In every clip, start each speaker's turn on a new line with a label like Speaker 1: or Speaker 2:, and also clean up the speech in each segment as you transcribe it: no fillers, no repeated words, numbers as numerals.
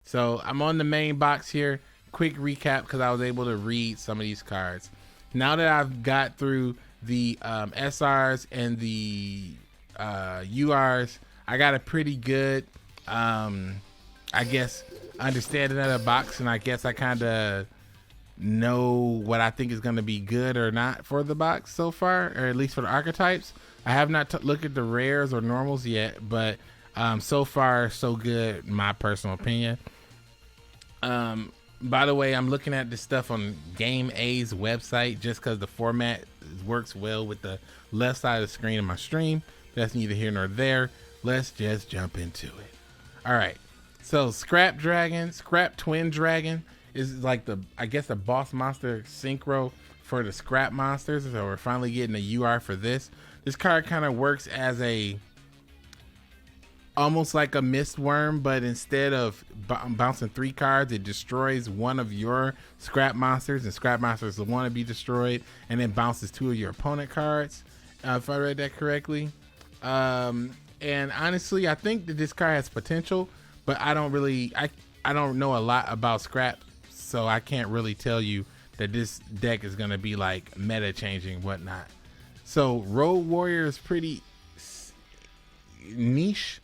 Speaker 1: So I'm on the main box here. Quick recap because I was able to read some of these cards. Now that I've got through the SRs and the URs, I got a pretty good, I guess, understanding of the box, and I guess I kind of know what I think is going to be good or not for the box so far, or at least for the archetypes. I have not looked at the rares or normals yet, but so far so good, in my personal opinion. By the way, I'm looking at this stuff on Game A's website just because the format works well with the left side of the screen of my stream. That's neither here nor there. Let's just jump into it. All right. So Scrap Twin Dragon is like I guess the boss monster synchro for the Scrap monsters. So we're finally getting a UR for this. This card kind of works as almost like a mist worm, but instead of bouncing 3 cards, it destroys one of your Scrap monsters, and Scrap monsters will want to be destroyed, and then bounces 2 of your opponent cards, if I read that correctly. And honestly, I think that this card has potential, but I don't know a lot about Scrap, so I can't really tell you that this deck is going to be like meta changing whatnot. So Road Warrior is pretty niche.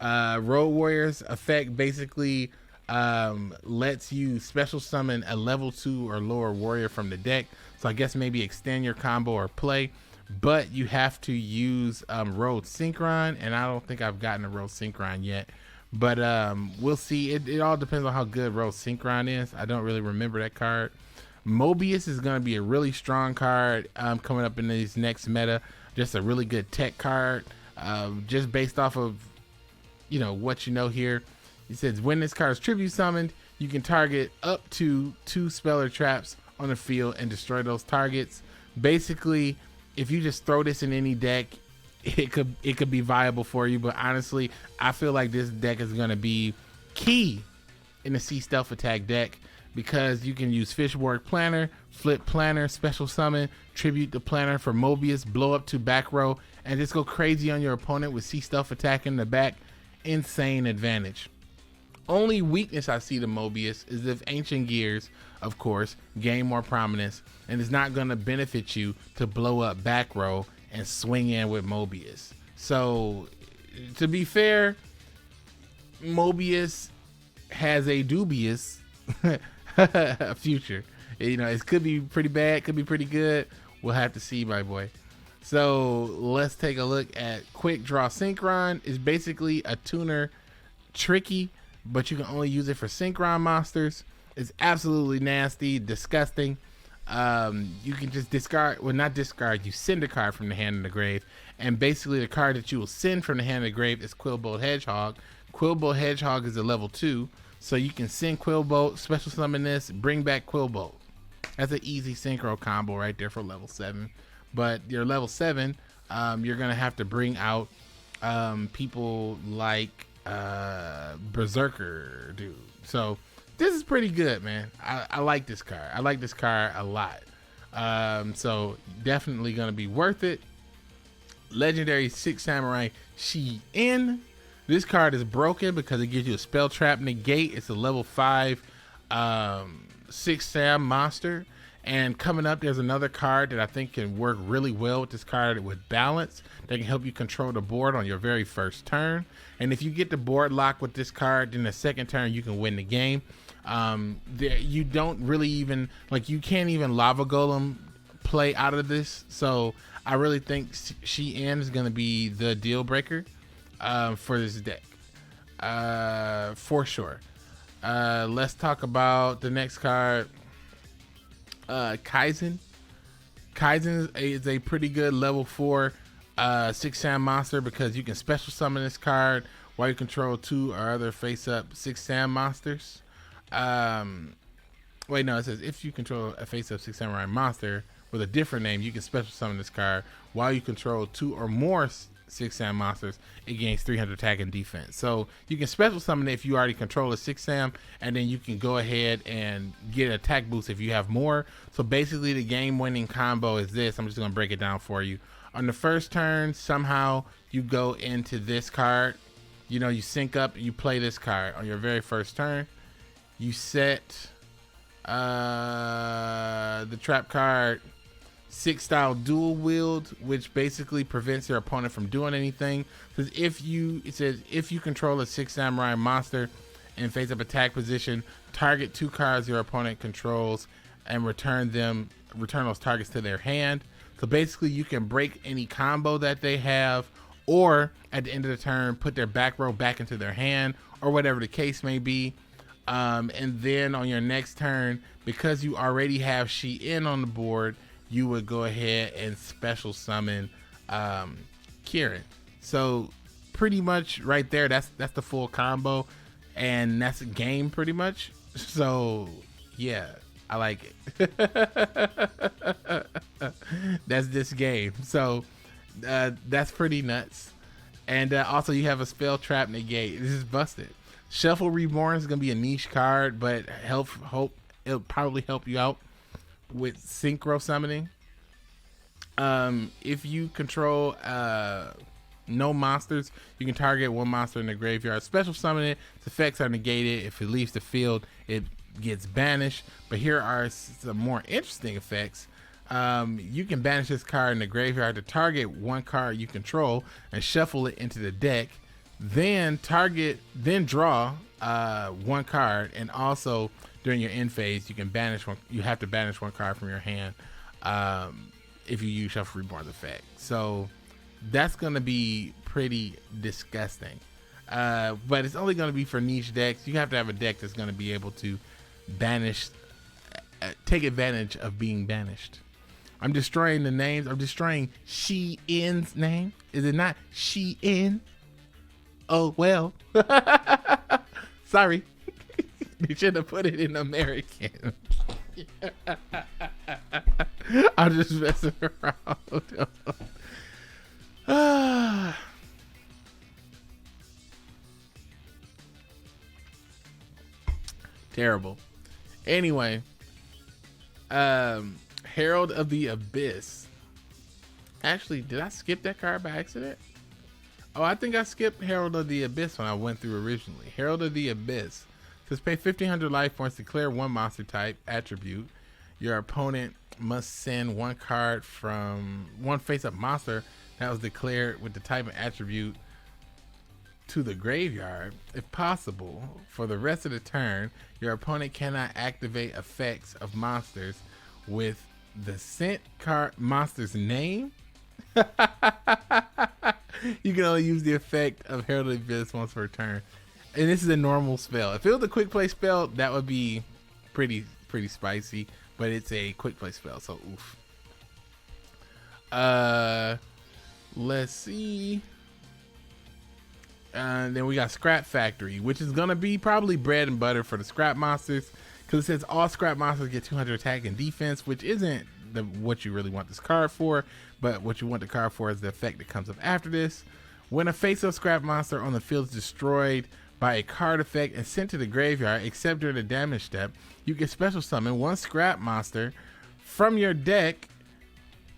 Speaker 1: Road Warrior's effect basically lets you special summon a level 2 or lower warrior from the deck. So I guess maybe extend your combo or play, but you have to use Road Synchron, and I don't think I've gotten a Road Synchron yet, but we'll see. It all depends on how good Road Synchron is. I don't really remember that card. Mobius is going to be a really strong card coming up in this next meta. Just a really good tech card, just based off of what you know here. It says when this card is tribute summoned, you can target up to 2 speller traps on the field and destroy those targets. Basically, if you just throw this in any deck, it could be viable for you. But honestly, I feel like this deck is going to be key in the C Stealth Attack deck, because you can use Fishborg Planner, Flip Planner, Special Summon, Tribute the Planner for Mobius, blow up to back row, and just go crazy on your opponent with C Stealth Attack in the back. Insane advantage. Only weakness I see to Mobius is if Ancient Gears, of course, gain more prominence, and it's not going to benefit you to blow up back row and swing in with Mobius. So to be fair, Mobius has a dubious future. It could be pretty bad, could be pretty good. We'll have to see, my boy. So let's take a look at Quick Draw Synchron. It's basically a tuner tricky, but you can only use it for Synchron monsters. It's absolutely nasty, disgusting. You can just you send a card from the hand in the grave, and basically the card that you will send from the hand in the grave is Quillbolt Hedgehog. Quillbolt Hedgehog is a level 2, so you can send Quillbolt, special summon this, bring back Quillbolt. That's an easy synchro combo right there for level 7. But your level 7, you're gonna have to bring out people like Berserker dude. So this is pretty good, man. I like this card. I like this card a lot. So definitely gonna be worth it. Legendary 6 Samurai Shi-In. This card is broken because it gives you a spell trap negate. It's a level 5 6 Sam monster. And coming up, there's another card that I think can work really well with this card with balance. That can help you control the board on your very first turn. And if you get the board lock with this card, then the second turn you can win the game. You don't really even, you can't even Lava Golem play out of this. So I really think Shi-In is going to be the deal breaker for this deck. For sure. Let's talk about the next card. Kaizen. Kaizen is a pretty good level 4 6 Sam monster because you can special summon this card while you control 2 or other face up 6 Sam monsters. Wait, no, it says if you control a face up 6 Samurai monster with a different name, you can special summon this card while you control 2 or more 6 Sam monsters. It gains 300 attack and defense. So you can special summon it if you already control a 6 Sam, and then you can go ahead and get an attack boost if you have more. So basically the game winning combo is this. I'm just going to break it down for you. On the first turn, somehow you go into this card. you know, you sync up, you play this card on your very first turn. You set the trap card 6 style dual wield, which basically prevents your opponent from doing anything. Because it says if you control a 6 samurai monster in face up attack position, target 2 cards your opponent controls and return those targets to their hand. So basically you can break any combo that they have, or at the end of the turn put their back row back into their hand, or whatever the case may be. And then on your next turn, because you already have Shein on the board, you would go ahead and special summon Kieran. So pretty much right there, that's the full combo, and that's a game pretty much. So yeah, I like it. That's this game. So that's pretty nuts. And also you have a spell trap negate. This is busted. Shuffle Reborn is gonna be a niche card, but it'll probably help you out with synchro summoning. If you control no monsters, you can target 1 monster in the graveyard, special summon it. Its effects are negated. If it leaves the field, it gets banished. But here are some more interesting effects. You can banish this card in the graveyard to target 1 card you control and shuffle it into the deck. Then draw 1 card, and also during your end phase, you can banish one. You have to banish 1 card from your hand if you use Shuffle Reborn's effect. So that's gonna be pretty disgusting. But it's only gonna be for niche decks. You have to have a deck that's gonna be able to banish, take advantage of being banished. I'm destroying the names. I'm destroying Shein's name. Is it not Shein? Oh well. Sorry. You should have put it in American. I'm just messing around. Terrible. Anyway, Herald of the Abyss. Actually, did I skip that card by accident? Oh, I think I skipped Herald of the Abyss when I went through originally. Herald of the Abyss says pay 1,500 life points, declare 1 monster type attribute. Your opponent must send 1 card from 1 face-up monster that was declared with the type and attribute to the graveyard. If possible, for the rest of the turn, your opponent cannot activate effects of monsters with the sent card monster's name. You can only use the effect of Herald of the Abyss once per turn. And this is a normal spell. If it was a quick play spell, that would be pretty spicy. But it's a quick play spell, so oof. Let's see. Then we got Scrap Factory, which is gonna be probably bread and butter for the scrap monsters, because it says all scrap monsters get 200 attack and defense, which isn't what you really want this card for. But what you want the card for is the effect that comes up after this. When a face-up scrap monster on the field is destroyed by a card effect and sent to the graveyard, except during the damage step, you can special summon 1 scrap monster from your deck.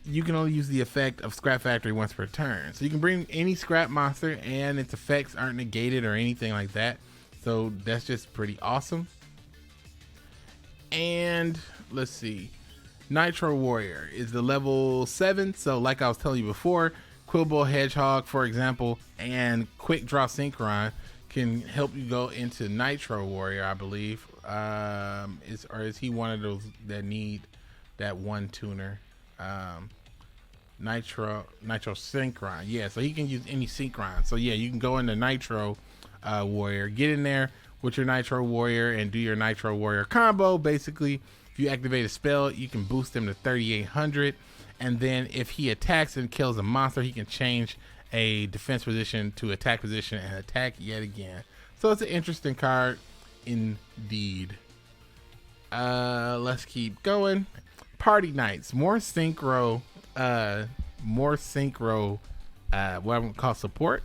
Speaker 1: You can only use the effect of Scrap Factory once per turn. So you can bring any scrap monster and its effects aren't negated or anything like that. So that's just pretty awesome. And let's see. Nitro Warrior is the level 7. So like I was telling you before, Quill, Hedgehog, for example, and Quick Draw Synchron can help you go into Nitro Warrior, I believe. Is he one of those that need that 1 tuner? Nitro Synchron. Yeah, so he can use any Synchron. So yeah, you can go into Nitro Warrior, get in there with your Nitro Warrior and do your Nitro Warrior combo. Basically, if you activate a spell, you can boost him to 3,800, and then if he attacks and kills a monster, he can change a defense position to attack position and attack yet again. So it's an interesting card indeed. Let's keep going. Party Nights, more synchro, what I would call support.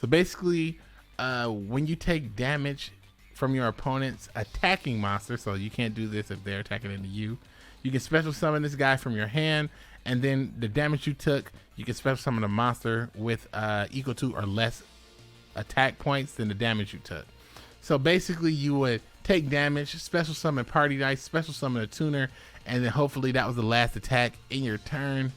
Speaker 1: So basically, when you take damage from your opponent's attacking monster, so you can't do this if they're attacking into you, you can special summon this guy from your hand, and then the damage you took, you can special summon a monster with equal to or less attack points than the damage you took. So basically you would take damage, special summon Party Dice, special summon a tuner, and then hopefully that was the last attack in your turn.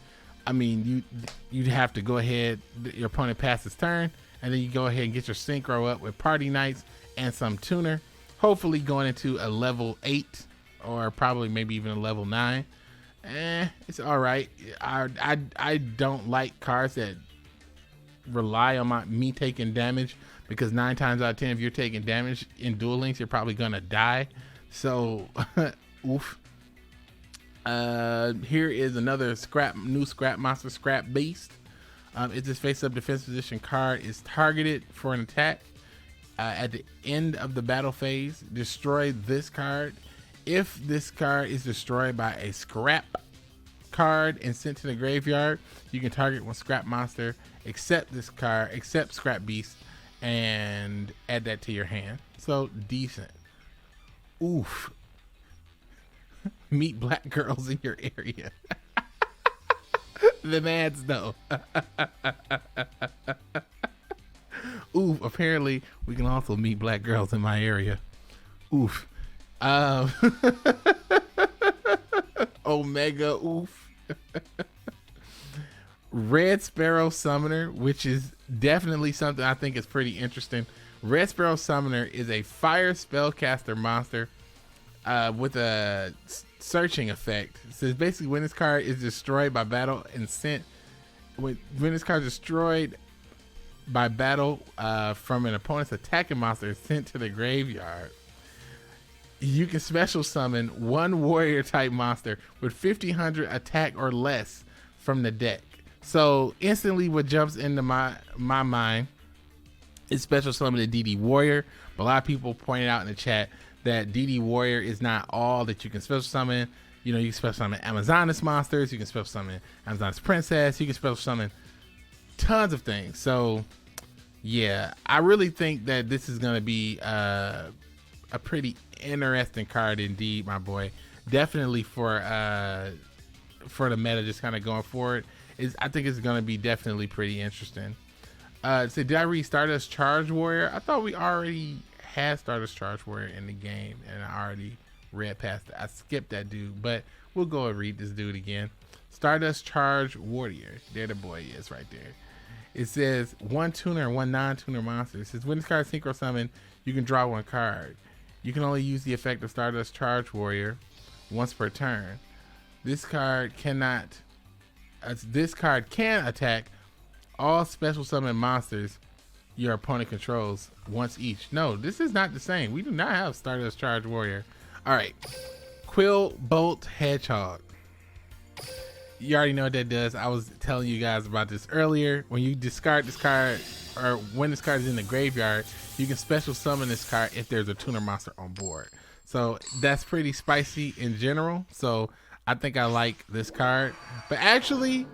Speaker 1: I mean, you'd have to go ahead, your opponent passes turn, and then you go ahead and get your synchro up with Party Knights and some tuner, hopefully going into a level 8 or probably maybe even a level 9. It's all right. I don't like cards that rely on me taking damage, because 9 times out of 10, if you're taking damage in Duel Links, you're probably gonna die. So, oof. Here is another new scrap monster, Scrap Beast. It's this face-up defense position card is targeted for an attack. At the end of the battle phase, destroy this card. If this card is destroyed by a scrap card and sent to the graveyard, you can target one scrap monster except this card, except Scrap Beast, and add that to your hand. So decent. Oof. Meet black girls in your area. The mads though. Oof. Apparently we can also meet black girls in my area. Oof. Omega. Oof. Red Sparrow Summoner, which is definitely something I think is pretty interesting. Red Sparrow Summoner is a fire spellcaster monster with a searching effect. So it's basically when this card is destroyed by battle and sent, when this card is destroyed by battle from an opponent's attacking monster and sent to the graveyard, you can special summon one warrior type monster with 1500 attack or less from the deck. So instantly what jumps into my mind is special summon the DD Warrior. But a lot of people pointed out in the chat that DD Warrior is not all that you can special summon. You know, you can special summon Amazonas monsters, you can special summon Amazonas Princess, you can special summon tons of things. So yeah, I really think that this is going to be a pretty interesting card indeed, my boy. Definitely for the meta just kind of going forward. I think it's going to be definitely pretty interesting. So did I read Stardust Charge Warrior? I thought we already had Stardust Charge Warrior in the game, and I already read past it. I skipped that dude, but we'll go and read this dude again. Stardust Charge Warrior. There the boy is right there. It says 1 tuner and 1 non-tuner monster. It says when this card is synchro summon, you can draw 1 card. You can only use the effect of Stardust Charge Warrior once per turn. This card cannot. This card can attack all special summon monsters your opponent controls once each. No, this is not the same. We do not have Stardust Charge Warrior. All right, Quill Bolt Hedgehog. You already know what that does. I was telling you guys about this earlier. When you discard this card, or when this card is in the graveyard, you can special summon this card if there's a tuner monster on board. So that's pretty spicy in general. So I think I like this card. But actually,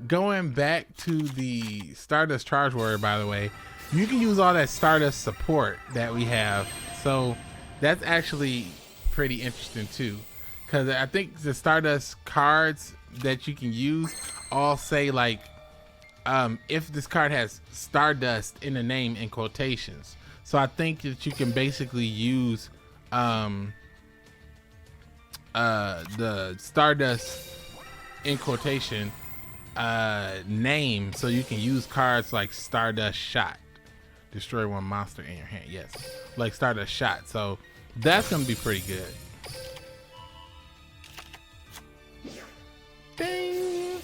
Speaker 1: going back to the Stardust Charge Warrior, by the way, you can use all that Stardust support that we have. So that's actually pretty interesting too. Because I think the Stardust cards that you can use all say like, if this card has Stardust in the name in quotations. So I think that you can basically use the Stardust in quotation name, so you can use cards like Stardust Shot, destroy 1 monster in your hand. Yes, like Stardust Shot. So that's gonna be pretty good. Ding,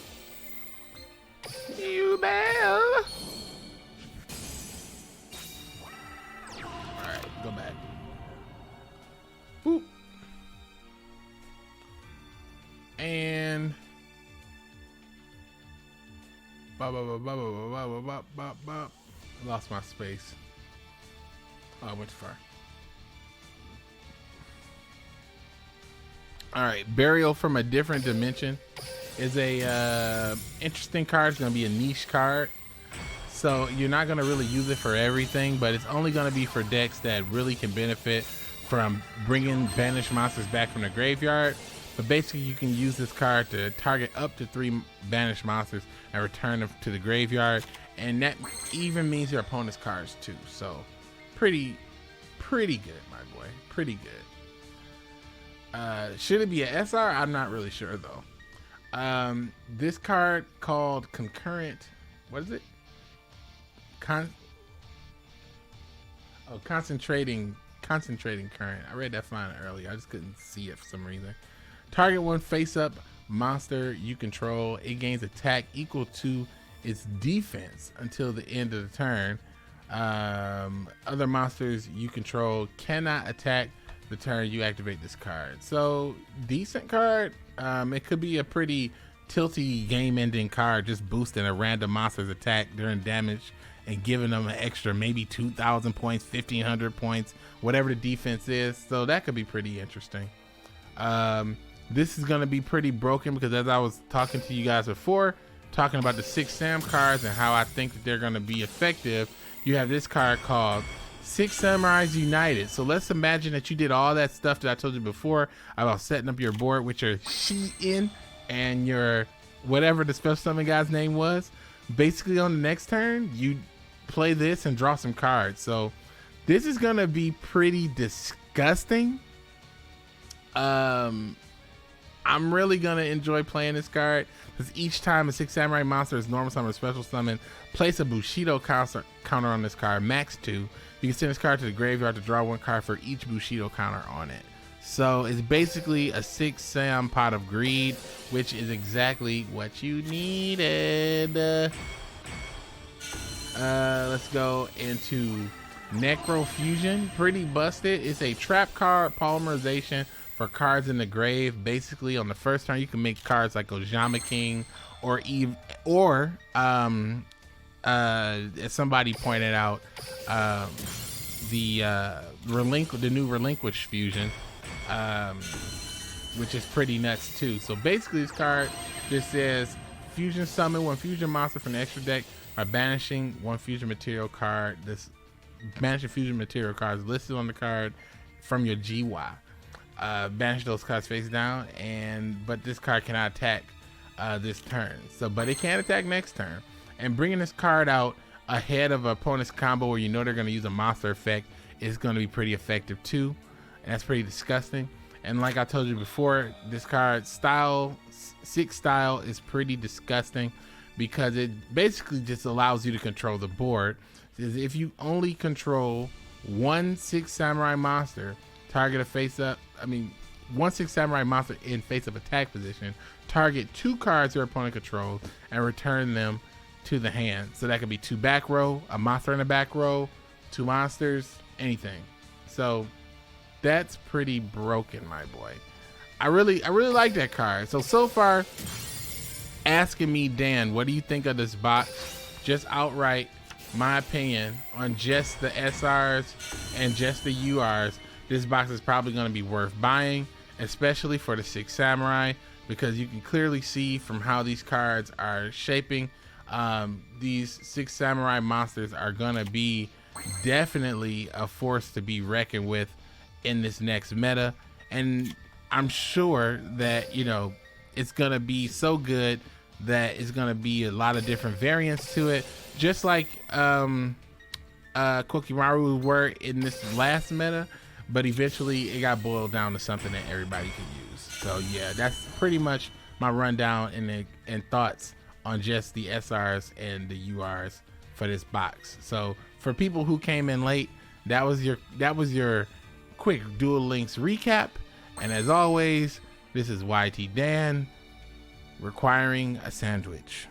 Speaker 1: you bell. All right, go back. Boop. And I lost my space. Oh, I went too far. All right, Burial from a Different Dimension is a interesting card. It's gonna be a niche card, so you're not gonna really use it for everything, but it's only gonna be for decks that really can benefit from bringing banished monsters back from the graveyard. But basically, you can use this card to target up to 3 banished monsters and return them to the graveyard. and that even means your opponent's cards too. So pretty good, my boy. Pretty good. Should it be a SR? I'm not really sure though. This card called Concurrent, what is it? Concentrating current. I read that fine earlier. I just couldn't see it for some reason. Target one face-up monster you control. It gains attack equal to its defense until the end of the turn. Other monsters you control cannot attack the turn you activate this card. So decent card. It could be a pretty tilty game-ending card, just boosting a random monster's attack during damage and giving them an extra maybe 2,000 points, 1,500 points, whatever the defense is. So that could be pretty interesting. This is going to be pretty broken because as I was talking to you guys before, talking about the 6 Sam cards and how I think that they're going to be effective, you have this card called 6 Samurais United. So let's imagine that you did all that stuff that I told you before about setting up your board with your Shi-In and your whatever the special summon guy's name was. Basically on the next turn, you play this and draw some cards. So this is going to be pretty disgusting. I'm really going to enjoy playing this card because each time a 6 Samurai monster is normal summon or special summon, place a Bushido counter on this card, max 2. You can send this card to the graveyard to draw 1 card for each Bushido counter on it. So it's basically a 6 Sam Pot of Greed, which is exactly what you needed. Let's go into Necro Fusion. Pretty busted. It's a trap card polymerization for cards in the grave. Basically, on the first turn, you can make cards like Ojama King, as somebody pointed out, the new Relinquish Fusion, which is pretty nuts too. So basically, this card just says fusion summon 1 fusion monster from the extra deck by banishing 1 fusion material card. This banishing fusion material cards listed on the card from your GY. Banish those cards face down, but this card cannot attack this turn. But it can attack next turn. And bringing this card out ahead of an opponent's combo where you know they're going to use a monster effect is going to be pretty effective too. And that's pretty disgusting. And like I told you before, this card style, 6 style, is pretty disgusting because it basically just allows you to control the board. If you only control 1 6 Samurai monster, target a face-up, 1 6 Samurai monster in face-up attack position, target 2 cards your opponent controls and return them to the hand. So that could be 2 back row, a monster in the back row, 2 monsters, anything. So that's pretty broken, my boy. I really like that card. So far, asking me, Dan, what do you think of this box? Just outright, my opinion on just the SRs and just the URs, this box is probably going to be worth buying, especially for the 6 Samurai, because you can clearly see from how these cards are shaping. These 6 Samurai monsters are going to be definitely a force to be reckoned with in this next meta. And I'm sure that, it's going to be so good that it's going to be a lot of different variants to it. Just like Kokimaru were in this last meta, but eventually it got boiled down to something that everybody could use. So yeah, that's pretty much my rundown and thoughts on just the SRs and the URs for this box. So for people who came in late, that was your quick Duel Links recap. And as always, this is YTDan requiring a sandwich.